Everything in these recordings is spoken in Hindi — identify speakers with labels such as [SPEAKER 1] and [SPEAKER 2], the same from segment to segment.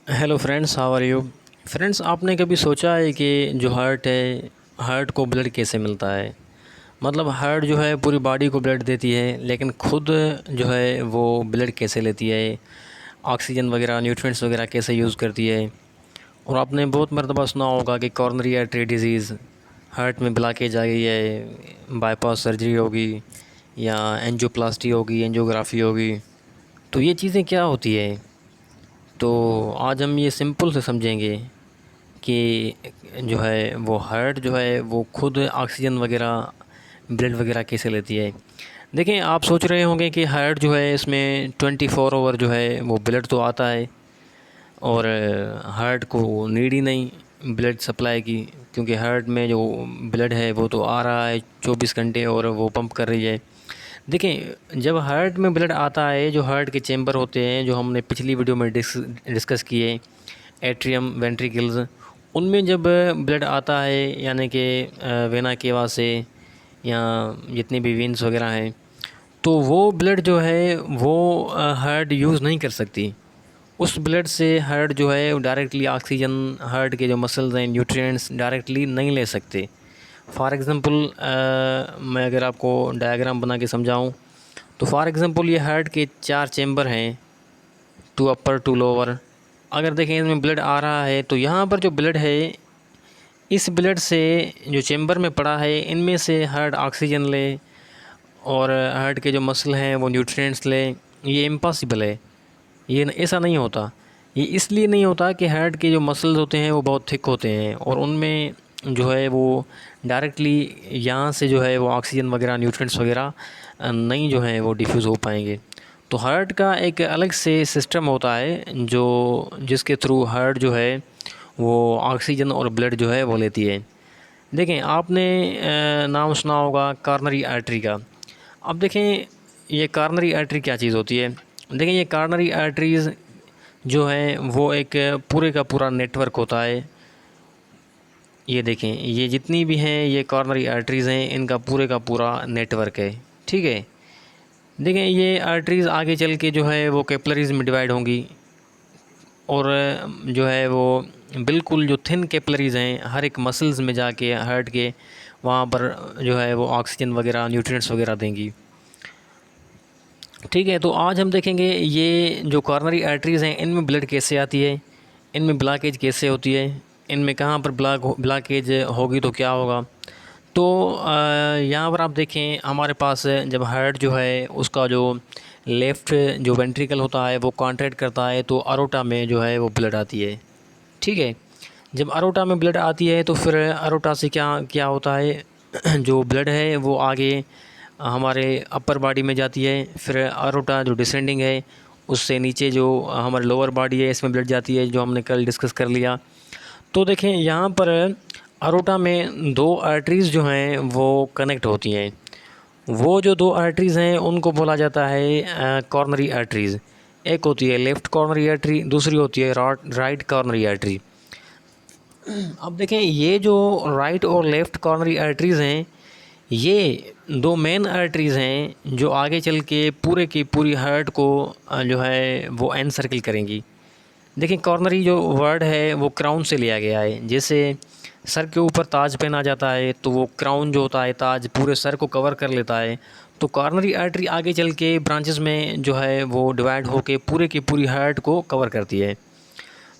[SPEAKER 1] Hello friends, how are you. Friends, आपने कभी सोचा है कि जो हार्ट है, हार्ट को ब्लड कैसे मिलता है। मतलब हार्ट जो है पूरी बॉडी को ब्लड देती है, लेकिन खुद जो है वो ब्लड कैसे लेती है, ऑक्सीजन वगैरह न्यूट्रिएंट्स वगैरह कैसे यूज़ करती है। और आपने बहुत मरतबा सुना होगा कि कॉर्नरी आर्टरी डिजीज़, हार्ट में ब्लॉकेज आ गई है, बाईपास सर्जरी होगी या एंजियोप्लास्टी होगी, एंजियोग्राफी होगी। तो ये चीज़ें क्या होती है। तो आज हम ये सिंपल से समझेंगे कि जो है वो हार्ट जो है वो खुद ऑक्सीजन वगैरह, ब्लड वगैरह कैसे लेती है। देखें, आप सोच रहे होंगे कि हार्ट जो है इसमें 24 आवर जो है वो ब्लड तो आता है, और हार्ट को नीड ही नहीं ब्लड सप्लाई की, क्योंकि हार्ट में जो ब्लड है वो तो आ रहा है 24 घंटे और वो पंप कर रही है। देखें, जब हार्ट में ब्लड आता है, जो हार्ट के चेंबर होते हैं जो हमने पिछली वीडियो में डिस्कस किए, एट्रियम, वेंट्रिकल्स, उनमें जब ब्लड आता है, यानी कि वेना केवा से या जितनी भी वेंस वगैरह हैं, तो वो ब्लड जो है वो हार्ट यूज़ नहीं कर सकती। उस ब्लड से हार्ट जो है डायरेक्टली ऑक्सीजन, हार्ट के जो मसल्स हैं, न्यूट्रिएंट्स डायरेक्टली नहीं ले सकते। फॉर एग्ज़ाम्पल, मैं अगर आपको डायग्राम बना के समझाऊँ, तो फॉर एग्ज़ाम्पल ये हार्ट के 4 चेंबर हैं, टू अपर टू लोअर। अगर देखें इसमें ब्लड आ रहा है, तो यहाँ पर जो ब्लड है, इस ब्लड से जो चेंबर में पड़ा है, इनमें से हार्ट ऑक्सीजन ले और हार्ट के जो मसल हैं वो न्यूट्रिएंट्स ले। ये इम्पॉसिबल है, ये ऐसा नहीं होता। ये इसलिए नहीं होता कि हार्ट के जो मसल्स होते हैं वो बहुत थिक होते हैं और उनमें जो है वो डायरेक्टली यहाँ से जो है वो ऑक्सीजन वगैरह, न्यूट्रिएंट्स वगैरह नहीं जो है वो डिफ्यूज़ हो पाएंगे। तो हार्ट का एक अलग से सिस्टम होता है जो जिसके थ्रू हार्ट जो है वो ऑक्सीजन और ब्लड जो है वो लेती है। देखें, आपने नाम सुना होगा कॉर्नरी आर्टरी का। अब देखें, ये कॉर्नरी आर्टरी क्या चीज़ होती है। देखें, ये कॉर्नरी आर्टरीज़ जो है वो एक पूरे का पूरा नेटवर्क होता है। ये देखें, ये जितनी भी हैं ये कॉर्नरी आर्टरीज़ हैं, इनका पूरे का पूरा नेटवर्क है। ठीक है। देखें, ये आर्टरीज़ आगे चल के जो है वो कैपिलरीज़ में डिवाइड होंगी, और जो है वो बिल्कुल जो थिन कैपिलरीज़ हैं हर एक मसल्स में जाके हार्ट के, वहाँ पर जो है वो ऑक्सीजन वगैरह, न्यूट्रिएंट्स वगैरह देंगी। ठीक है। तो आज हम देखेंगे ये जो कॉर्नरी आर्टरीज़ हैं इनमें ब्लड कैसे आती है, इनमें ब्लॉकेज कैसे होती है, इनमें कहाँ पर ब्लॉकेज होगी तो क्या होगा। तो यहाँ पर आप देखें, हमारे पास जब हार्ट जो है उसका जो लेफ़्ट जो वेंट्रिकल होता है वो कॉन्ट्रैक्ट करता है, तो अरोटा में जो है वो ब्लड आती है। ठीक है। जब अरोटा में ब्लड आती है तो फिर अरोटा से क्या क्या होता है जो ब्लड है वो आगे हमारे अपर बॉडी में जाती है। फिर अरोटा जो डिसेंडिंग है उससे नीचे जो हमारी लोअर बॉडी है इसमें ब्लड जाती है, जो हमने कल डिस्कस कर लिया। तो देखें, यहाँ पर अरोटा में दो आर्टरीज़ जो हैं वो कनेक्ट होती हैं। वो जो दो आर्टरीज़ हैं उनको बोला जाता है कॉर्नरी आर्टरीज़। एक होती है लेफ़्ट कॉर्नरी आर्टरी, दूसरी होती है राइट कॉर्नरी आर्टरी। अब देखें, ये जो राइट और लेफ़्ट कॉर्नरी आर्टरीज़ हैं, ये दो मेन आर्टरीज़ हैं जो आगे चल के पूरे की पूरी हार्ट को जो है वो एनसर्किल करेंगी। देखिए, कॉर्नरी जो वर्ड है वो क्राउन से लिया गया है। जैसे सर के ऊपर ताज पहना जाता है तो वो क्राउन जो होता है, ताज पूरे सर को कवर कर लेता है। तो कॉर्नरी आर्टरी आगे चल के ब्रांचेस में जो है वो डिवाइड होके पूरे की पूरी हार्ट को कवर करती है।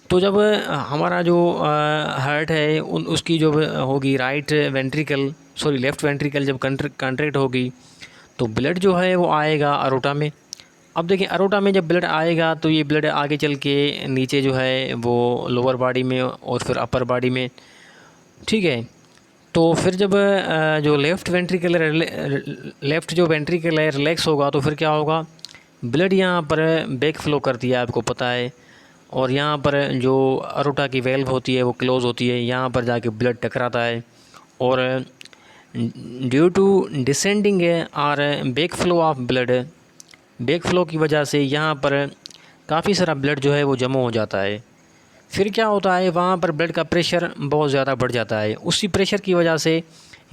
[SPEAKER 1] तो जब हमारा जो हार्ट है उसकी जो होगी right ventricle, sorry left ventricle जब कंट्रैक्ट होगी, तो ब्लड जो है वो आएगा अरोटा में। अब देखिए, अरोटा में जब ब्लड आएगा तो ये ब्लड आगे चल के नीचे जो है वो लोअर बॉडी में और फिर अपर बॉडी में। ठीक है। तो फिर जब जो लेफ़्ट जो वेंट्रिकल है रिलैक्स होगा, तो फिर क्या होगा, ब्लड यहाँ पर बैक फ्लो करती है, आपको पता है। और यहाँ पर जो अरोटा की वेल्व होती है वो क्लोज़ होती है, यहाँ पर जाके ब्लड टकराता है। और ड्यू टू डिसेंडिंग और back flow of blood, back flow की वजह से यहाँ पर काफ़ी सारा ब्लड जो है वो जमा हो जाता है। फिर क्या होता है, वहाँ पर ब्लड का प्रेशर बहुत ज़्यादा बढ़ जाता है। उसी प्रेशर की वजह से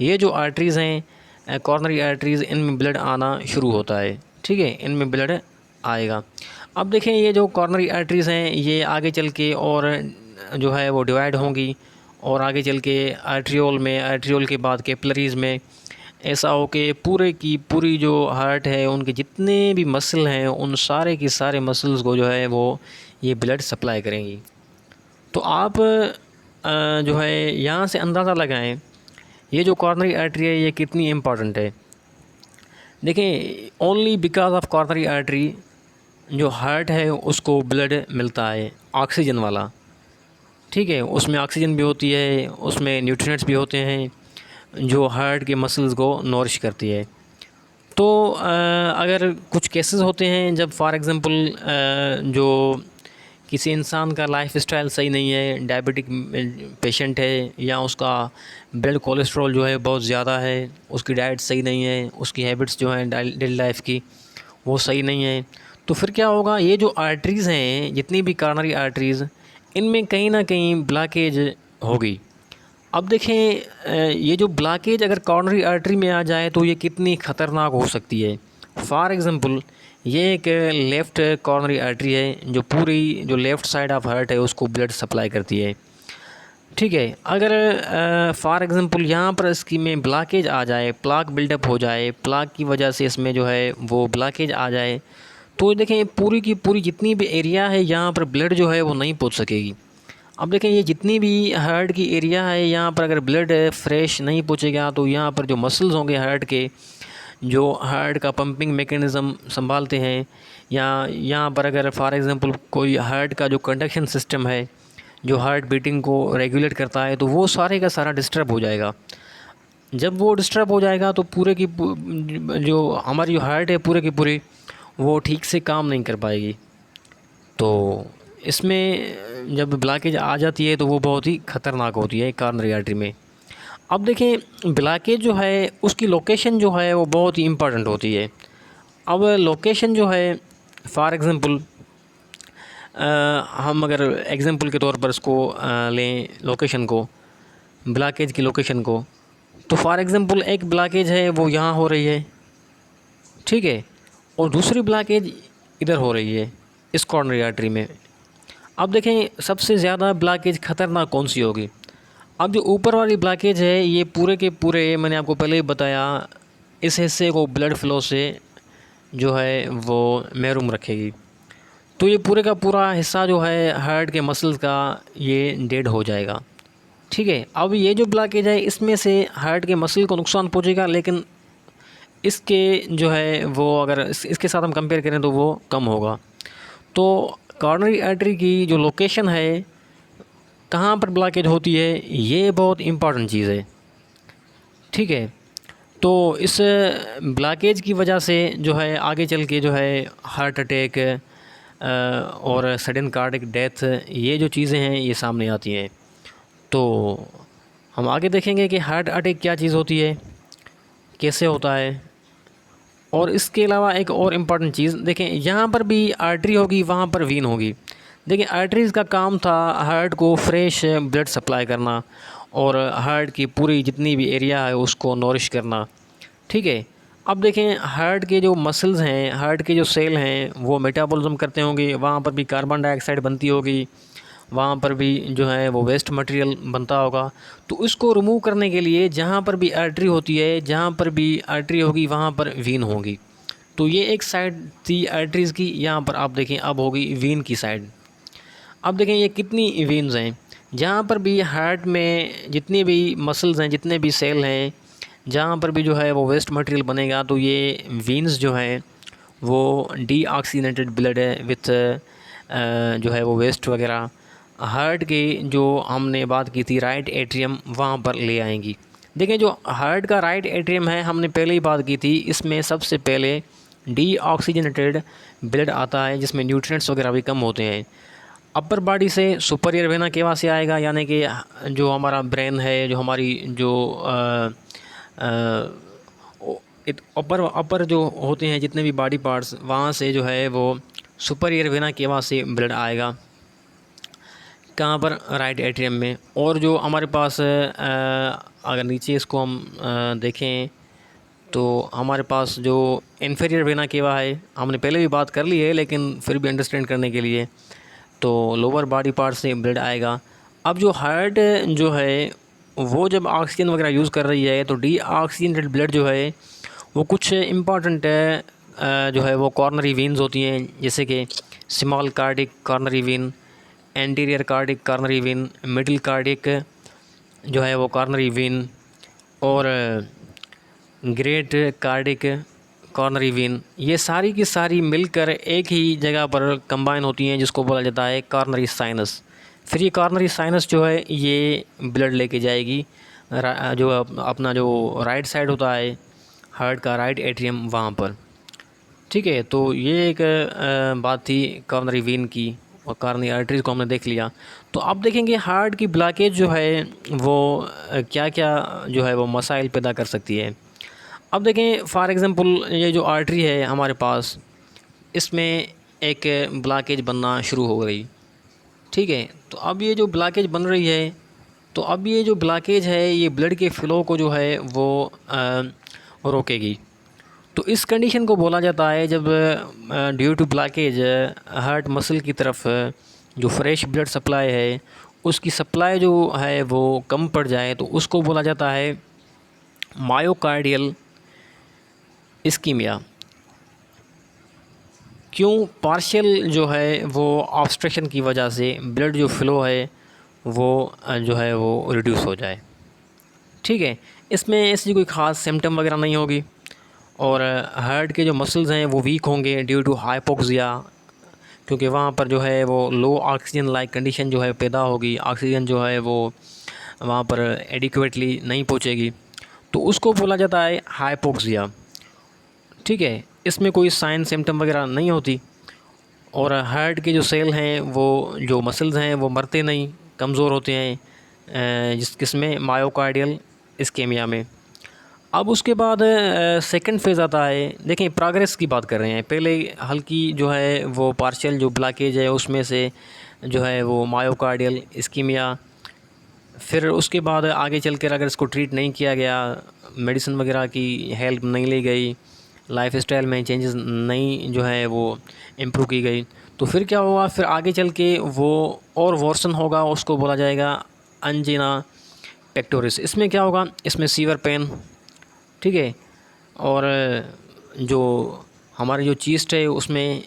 [SPEAKER 1] ये जो आर्टरीज़ हैं कॉर्नरी आर्टरीज़, इनमें ब्लड आना शुरू होता है। ठीक है, इनमें ब्लड आएगा। अब देखें ये जो कॉर्नरी आर्टरीज़ हैं ये आगे चल के और जो है वो डिवाइड होंगी और आगे चल के आर्ट्रियोल में, आर्ट्रियोल के बाद कैपिलरीज़ में, ऐसा हो के पूरे की पूरी जो हार्ट है उनके जितने भी मसल हैं उन सारे के सारे मसल्स को जो है वो ये ब्लड सप्लाई करेंगी। तो आप जो है यहाँ से अंदाज़ा लगाएं ये जो कॉर्नरी आर्टरी है ये कितनी इम्पॉर्टेंट है। देखें only because of coronary artery जो हार्ट है उसको ब्लड मिलता है ऑक्सीजन वाला, ठीक है, उसमें ऑक्सीजन भी होती है, उसमें न्यूट्रिएंट्स भी होते हैं जो हार्ट के मसल्स को नॉरिश करती है। तो अगर कुछ केसेस होते हैं जब फॉर एग्ज़ाम्पल जो किसी इंसान का लाइफ स्टाइल सही नहीं है, डायबिटिक पेशेंट है या उसका ब्लड कोलेस्ट्रॉल जो है बहुत ज़्यादा है, उसकी डाइट सही नहीं है, उसकी हैबिट्स जो हैं डेली लाइफ की वो सही नहीं है, तो फिर क्या होगा, ये जो आर्टरीज़ हैं जितनी भी कॉर्नरी आर्टरीज़ इनमें कहीं ना कहीं ब्लॉकेज होगी। अब देखें ये जो ब्लॉकेज अगर कॉर्नरी आर्टरी में आ जाए तो ये कितनी ख़तरनाक हो सकती है। फॉर एग्ज़ाम्पल ये एक लेफ़्ट कॉर्नरी आर्टरी है जो पूरी जो लेफ़्ट साइड ऑफ हार्ट है उसको ब्लड सप्लाई करती है, ठीक है। अगर फॉर एग्ज़ाम्पल यहाँ पर इसकी में ब्लॉकेज आ जाए, प्लाक बिल्डअप हो जाए, प्लाक की वजह से इसमें जो है वो ब्लॉकेज आ जाए तो देखें पूरी की पूरी जितनी भी एरिया है यहाँ पर ब्लड जो है वो नहीं पहुँच सकेगी। अब देखें ये जितनी भी हार्ट की एरिया है यहाँ पर अगर ब्लड फ्रेश नहीं पहुँचेगा तो यहाँ पर जो मसल्स होंगे हार्ट के, जो हार्ट का पंपिंग मैकेनिज़्म संभालते हैं, या यहाँ पर अगर फॉर एग्ज़ाम्पल कोई हार्ट का जो कंडक्शन सिस्टम है जो हार्ट बीटिंग को रेगुलेट करता है तो वो सारे का सारा डिस्टर्ब हो जाएगा। जब वो डिस्टर्ब हो जाएगा तो पूरे की जो हमारी जो हार्ट है पूरे की पूरी वो ठीक से काम नहीं कर पाएगी। तो इसमें जब ब्लॉकेज आ जाती है तो वो बहुत ही ख़तरनाक होती है कॉर्नरी आर्टरी में। अब देखें ब्लॉकेज जो है उसकी लोकेशन जो है वो बहुत ही इम्पोर्टेंट होती है। अब लोकेशन जो है फॉर एग्ज़ाम्पल हम अगर एग्ज़ाम्पल के तौर पर इसको लें लोकेशन को, ब्लॉकेज की लोकेशन को, तो फॉर एग्ज़ाम्पल एक ब्लॉकेज है वो यहाँ हो रही है, ठीक है, और दूसरी ब्लॉकेज इधर हो रही है इस कॉर्नरी आर्टरी में। अब देखें सबसे ज़्यादा ब्लॉकेज ख़तरनाक कौन सी होगी। अब जो ऊपर वाली ब्लॉकेज है ये पूरे के पूरे मैंने आपको पहले ही बताया इस हिस्से को ब्लड फ्लो से जो है वो महरूम रखेगी। तो ये पूरे का पूरा हिस्सा जो है हार्ट के मसल्स का ये डेड हो जाएगा, ठीक है। अब ये जो ब्लॉकेज है इसमें से हार्ट के मसल को नुकसान पहुंचेगा, लेकिन इसके जो है वो अगर इसके साथ हम कंपेयर करें तो वो कम होगा। तो कॉर्नरी आर्टरी की जो लोकेशन है, कहाँ पर ब्लॉकेज होती है, ये बहुत इम्पॉर्टेंट चीज़ है, ठीक है। तो इस ब्लॉकेज की वजह से जो है आगे चल के जो है हार्ट अटैक और सडन कार्डियक डेथ ये जो चीज़ें हैं ये सामने आती हैं। तो हम आगे देखेंगे कि हार्ट अटैक क्या चीज़ होती है, कैसे होता है, और इसके अलावा एक और इम्पॉर्टेंट चीज़ देखें, यहाँ पर भी आर्टरी होगी वहाँ पर वीन होगी। देखिए आर्टरीज़ का काम था हार्ट को फ्रेश ब्लड सप्लाई करना और हार्ट की पूरी जितनी भी एरिया है उसको नॉरिश करना, ठीक है। अब देखें हार्ट के जो मसल्स हैं, हार्ट के जो सेल हैं वो मेटाबॉलिज्म करते होंगे, वहाँ पर भी कार्बन डाइऑक्साइड बनती होगी, वहाँ पर भी जो है वो वेस्ट मटेरियल बनता होगा। तो इसको रिमूव करने के लिए जहाँ पर भी आर्टरी होती है, जहाँ पर भी आर्टरी होगी वहाँ पर वीन होगी। तो ये एक साइड थी आर्टरीज़ की, यहाँ पर आप देखें अब होगी वीन की साइड। अब देखें ये कितनी वीन्स हैं, जहाँ पर भी हार्ट में जितने भी मसल्स हैं, जितने भी सेल हैं, जहाँ पर भी जो है वो वेस्ट मटेरियल बनेगा तो ये वीन्स जो हैं वो डीऑक्सीजनेटेड ब्लड है विथ जो है वो वेस्ट वगैरह हार्ट के जो हमने बात की थी राइट एट्रियम वहाँ पर ले आएंगी। देखें जो हार्ट का राइट एट्रियम है हमने पहले ही बात की थी, इसमें सबसे पहले डीऑक्सीजनेटेड ब्लड आता है जिसमें न्यूट्रिएंट्स वगैरह भी कम होते हैं। अपर बॉडी से सुपरियर वेना केवा से आएगा, यानी कि जो हमारा ब्रेन है, जो हमारी जो अपर जो होते हैं जितने भी बॉडी पार्ट्स, वहाँ से जो है वो सुपरियर वेना केवा से ब्लड आएगा। कहाँ पर, राइट एट्रियम में। और जो हमारे पास अगर नीचे इसको हम देखें तो हमारे पास जो इन्फीरियर वेना केवा है, हमने पहले भी बात कर ली है लेकिन फिर भी अंडरस्टैंड करने के लिए, तो लोअर बॉडी पार्ट से ब्लड आएगा। अब जो हार्ट जो है वो जब ऑक्सीजन वगैरह यूज़ कर रही है तो डी ऑक्सीजनेटेड ब्लड जो है वो कुछ इम्पॉर्टेंट जो है वो कॉर्नरी वेन्स होती हैं, जैसे कि small cardiac coronary when, anterior cardiac coronary when, middle cardiac जो है वो कॉर्नरी वेन, और ग्रेट कार्डिक कॉर्नरी वेन, ये सारी की सारी मिलकर एक ही जगह पर कंबाइन होती हैं, जिसको बोला जाता है कॉर्नरी साइनस। फिर ये कॉर्नरी साइनस जो है ये ब्लड लेके जाएगी जो अपना जो राइट साइड होता है हार्ट का, राइट एट्रियम, वहाँ पर। ठीक है, तो ये एक बात थी कॉर्नरी वेन की, और कॉर्नरी आर्टरीज को हमने देख लिया। तो अब देखेंगे हार्ट की ब्लॉकेज जो है वो क्या क्या जो है वो मसाइल पैदा कर सकती है। अब देखें फॉर एग्ज़ाम्पल ये जो आर्टरी है हमारे पास, इसमें एक ब्लॉकेज बनना शुरू हो गई। ठीक है, तो अब ये जो ब्लॉकेज बन रही है, तो अब ये जो ब्लॉकेज है ये ब्लड के फ़्लो को जो है वो रोकेगी। तो इस कंडीशन को बोला जाता है जब due to blockage heart muscle की तरफ जो फ्रेश ब्लड सप्लाई है उसकी सप्लाई जो है वो कम पड़ जाए, तो उसको बोला जाता है मायोकार्डियल इस्कीमिया। क्यों? पार्शियल जो है वो ऑब्स्ट्रक्शन की वजह से ब्लड जो फ़्लो है वो जो है वो रिड्यूस हो जाए। ठीक है, इसमें ऐसी कोई ख़ास सिम्टम वगैरह नहीं होगी, और हार्ट के जो मसल्स हैं वो वीक होंगे ड्यू टू हाइपोक्सिया, क्योंकि वहाँ पर जो है वो लो ऑक्सीजन लाइक कंडीशन जो है पैदा होगी, ऑक्सीजन जो है वो वहाँ पर एडिक्वेटली नहीं पहुँचेगी, तो उसको बोला जाता है हाइपोक्सिया। ठीक है, इसमें कोई साइन सिम्टम वगैरह नहीं होती, और हार्ट के जो सेल हैं वो जो मसल्स हैं वो मरते नहीं, कमज़ोर होते हैं किसमें मायोकार्डियल इस्केमिया में। अब उसके बाद सेकंड फेज़ आता है। देखें प्रोग्रेस की बात कर रहे हैं, पहले हल्की जो है वो पार्शियल जो ब्लॉकेज है उसमें से जो है वो मायोकार्डियल इस्कीमिया, फिर उसके बाद आगे चल कर अगर इसको ट्रीट नहीं किया गया, मेडिसिन वगैरह की हेल्प नहीं ली गई, लाइफ स्टाइल में चेंजेस नहीं जो है वो इम्प्रूव की गई, तो फिर क्या होगा, फिर आगे चल के वो और वर्सन होगा, उसको बोला जाएगा अंजीना पेक्टोरिस। इसमें क्या होगा, इसमें सीवर पेन, ठीक है, और जो हमारी जो चीस्ट है उसमें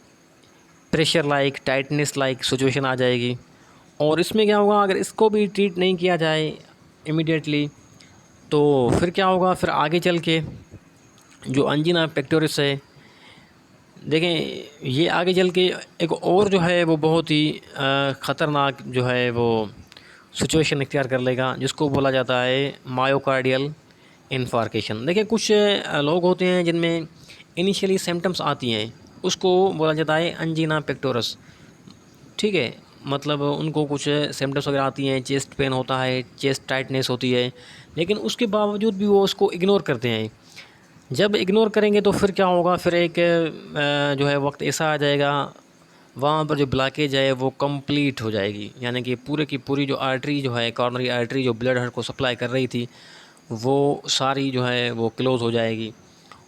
[SPEAKER 1] pressure like tightness like situation आ जाएगी। और इसमें क्या होगा, अगर इसको भी ट्रीट नहीं किया जाए इमीडिएटली, तो फिर क्या होगा, फिर आगे चल के जो अंजीना पेक्टोरिस है, देखें ये आगे चल के एक और जो है वो बहुत ही ख़तरनाक जो है वो सिचुएशन इख्तियार कर लेगा, जिसको बोला जाता है मायोकार्डियल इन्फार्केशन। देखिए कुछ लोग होते हैं जिनमें इनिशियली सिम्टम्स आती हैं, उसको बोला जाता है अंजीना पेक्टोरस। ठीक है, मतलब उनको कुछ सिम्टम्स वगैरह आती हैं, चेस्ट पेन होता है, चेस्ट टाइटनेस होती है, लेकिन उसके बावजूद भी वो उसको इग्नोर करते हैं। जब इग्नोर करेंगे तो फिर क्या होगा, फिर एक जो है वक्त ऐसा आ जाएगा वहाँ पर जो ब्लॉकेज है वो कंप्लीट हो जाएगी, यानी कि पूरे की पूरी जो आर्टरी जो है, कॉर्नरी आर्टरी जो ब्लड हार्ट को सप्लाई कर रही थी, वो सारी जो है वो क्लोज़ हो जाएगी,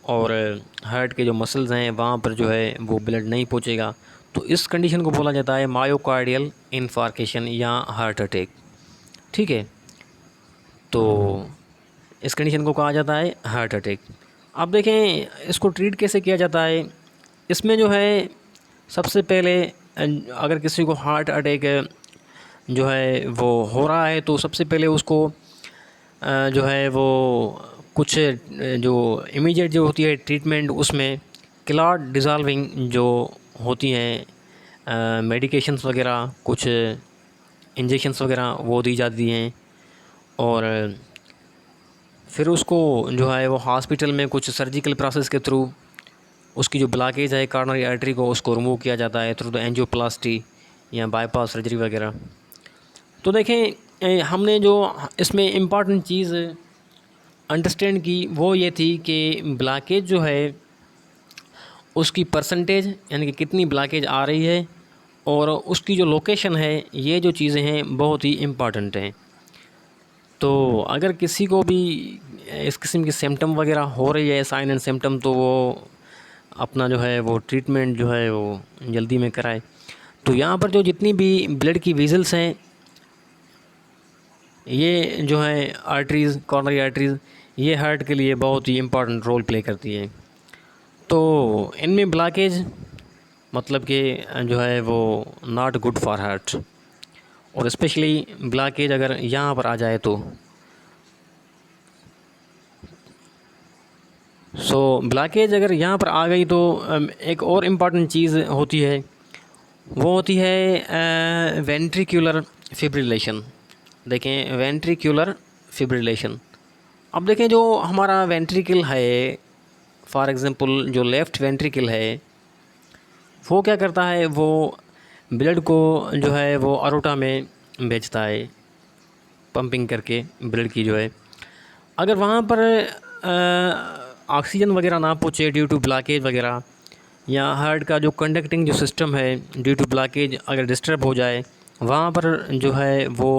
[SPEAKER 1] और हार्ट के जो मसल्स हैं वहाँ पर जो है वो ब्लड नहीं पहुँचेगा। तो इस कंडीशन को बोला जाता है मायोकार्डियल इन्फार्केशन या हार्ट अटैक। ठीक है, तो इस कंडीशन को कहा जाता है हार्ट अटैक। अब देखें इसको ट्रीट कैसे किया जाता है। इसमें जो है सबसे पहले अगर किसी को हार्ट अटैक जो है वो हो रहा है, तो सबसे पहले उसको जो है वो कुछ जो इमीडिएट जो होती है ट्रीटमेंट, उसमें क्लॉट डिज़ॉल्विंग जो होती हैं मेडिकेशंस वगैरह, कुछ इंजेक्शंस वगैरह वो दी जाती हैं, और फिर उसको जो है वो हॉस्पिटल में कुछ सर्जिकल प्रोसेस के थ्रू उसकी जो ब्लॉकेज है कॉर्नरी आर्टरी को उसको रिमूव किया जाता है थ्रू द एंजियोप्लास्टी या बाईपास सर्जरी वगैरह। तो देखें हमने जो इसमें इम्पॉर्टेंट चीज़ अंडरस्टैंड की वो ये थी कि ब्लॉकेज जो है उसकी परसेंटेज, यानी कि कितनी ब्लॉकेज आ रही है, और उसकी जो लोकेशन है, ये जो चीज़ें हैं बहुत ही इम्पॉर्टेंट हैं। तो तो अगर किसी को भी इस किस्म की सिम्टम वगैरह हो रही है, साइन एंड सिम्टम, तो वो अपना जो है वो ट्रीटमेंट जो है वो जल्दी में कराए। तो यहाँ पर जो जितनी भी ब्लड की वेसल्स हैं, ये जो है आर्टरीज़, कॉर्नरी आर्टरीज़, ये हार्ट के लिए बहुत ही इम्पोर्टेंट रोल प्ले करती है। तो इनमें ब्लॉकेज मतलब कि जो है वो नॉट गुड फॉर हार्ट, और स्पेशली ब्लॉकेज अगर यहाँ पर आ जाए तो ब्लॉकेज अगर यहाँ पर आ गई तो एक और इम्पॉर्टेंट चीज़ होती है, वो होती है वेंट्रिकुलर फिब्रिलेशन। देखें, वेंट्रिकुलर फिब्रिलेशन। अब देखें, जो हमारा वेंट्रिकल है, फॉर एग्ज़ाम्पल जो लेफ़्ट वेंट्रिकल है, वो क्या करता है, वो ब्लड को जो है वो अरोटा में भेजता है, पंपिंग करके ब्लड की जो है। अगर वहाँ पर ऑक्सीजन वगैरह ना पहुँचे ड्यू टू ब्लॉकेज वगैरह, या हार्ट का जो कंडक्टिंग जो सिस्टम है ड्यू टू ब्लॉकेज अगर डिस्टर्ब हो जाए, वहाँ पर जो है वो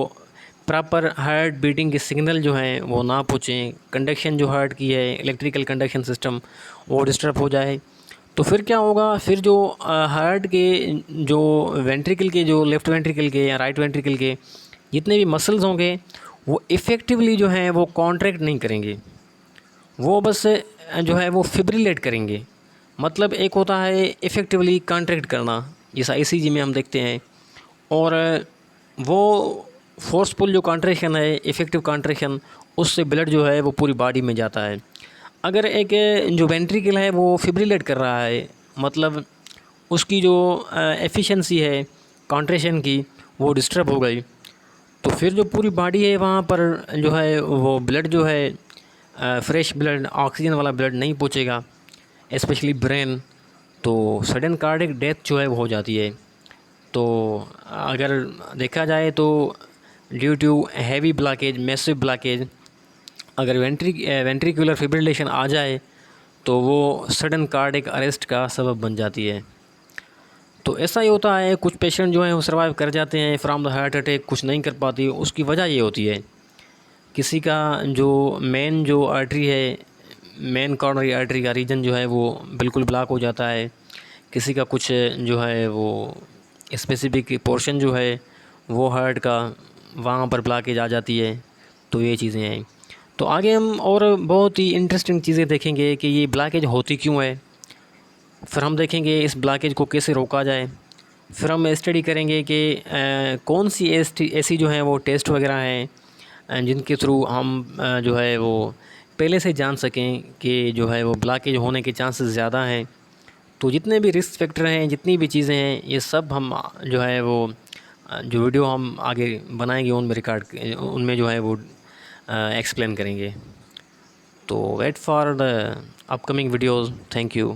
[SPEAKER 1] प्रॉपर हार्ट बीटिंग के सिग्नल जो हैं वो ना पहुँचें, कंडक्शन जो हार्ट की है, इलेक्ट्रिकल कंडक्शन सिस्टम, वो डिस्टर्ब हो जाए, तो फिर क्या होगा, फिर जो हार्ट के जो वेंट्रिकल के, जो लेफ़्ट वेंट्रिकल के या राइट वेंट्रिकल के जितने भी मसल्स होंगे, वो इफ़ेक्टिवली जो है वो कॉन्ट्रैक्ट नहीं करेंगे, वो बस जो है वो फिब्रिलेट करेंगे। मतलब एक होता है इफ़ेक्टिवली कॉन्ट्रैक्ट करना, जैसा ईसीजी में हम देखते हैं, और वो फोर्सफुल जो कॉन्ट्रैक्शन है, इफ़ेक्टिव कॉन्ट्रैक्शन, उससे ब्लड जो है वो पूरी बॉडी में जाता है। अगर एक जो वेंट्रिकल है वो फिब्रिलेट कर रहा है, मतलब उसकी जो एफिशिएंसी है कॉन्ट्रैक्शन की, वो डिस्टर्ब हो गई, तो फिर जो पूरी बॉडी है वहाँ पर जो है वो ब्लड जो है फ्रेश ब्लड, ऑक्सीजन वाला ब्लड नहीं पहुँचेगा, स्पेशली ब्रेन, तो सडन कार्डियक डेथ जो है वो हो जाती है। तो अगर देखा जाए तो due to heavy blockage, massive blockage, अगर वेंट्रिकुलर फिब्रिलेशन आ जाए तो वो सडन कार्डियक अरेस्ट का सबब बन जाती है। तो ऐसा ही होता है, कुछ पेशेंट जो हैं वो सर्वाइव कर जाते हैं फ्रॉम द हार्ट अटैक, कुछ नहीं कर पाती। उसकी वजह ये होती है, किसी का जो मेन जो आर्टरी है, मेन कॉर्नरी आर्टरी का रीजन जो है वो बिल्कुल ब्लॉक हो जाता है, किसी का कुछ जो है वो स्पेसिफिक पोर्शन जो है वो हार्ट का, वहाँ पर ब्लॉकेज आ जाती है। तो ये चीज़ें हैं। तो आगे हम और बहुत ही इंटरेस्टिंग चीज़ें देखेंगे कि ये ब्लॉकेज होती क्यों है, फिर हम देखेंगे इस ब्लॉकेज को कैसे रोका जाए, फिर हम स्टडी करेंगे कि कौन सी ऐसी जो है वो टेस्ट वगैरह हैं जिनके थ्रू हम जो है वो पहले से जान सकें कि जो है वो ब्लॉकेज होने के चांसेस ज़्यादा हैं। तो जितने भी रिस्क फैक्टर हैं, जितनी भी चीज़ें हैं, ये सब हम जो है वो जो वीडियो हम आगे बनाएंगे उनमें जो है वो एक्सप्लेन करेंगे। तो wait for the upcoming videos. Thank you.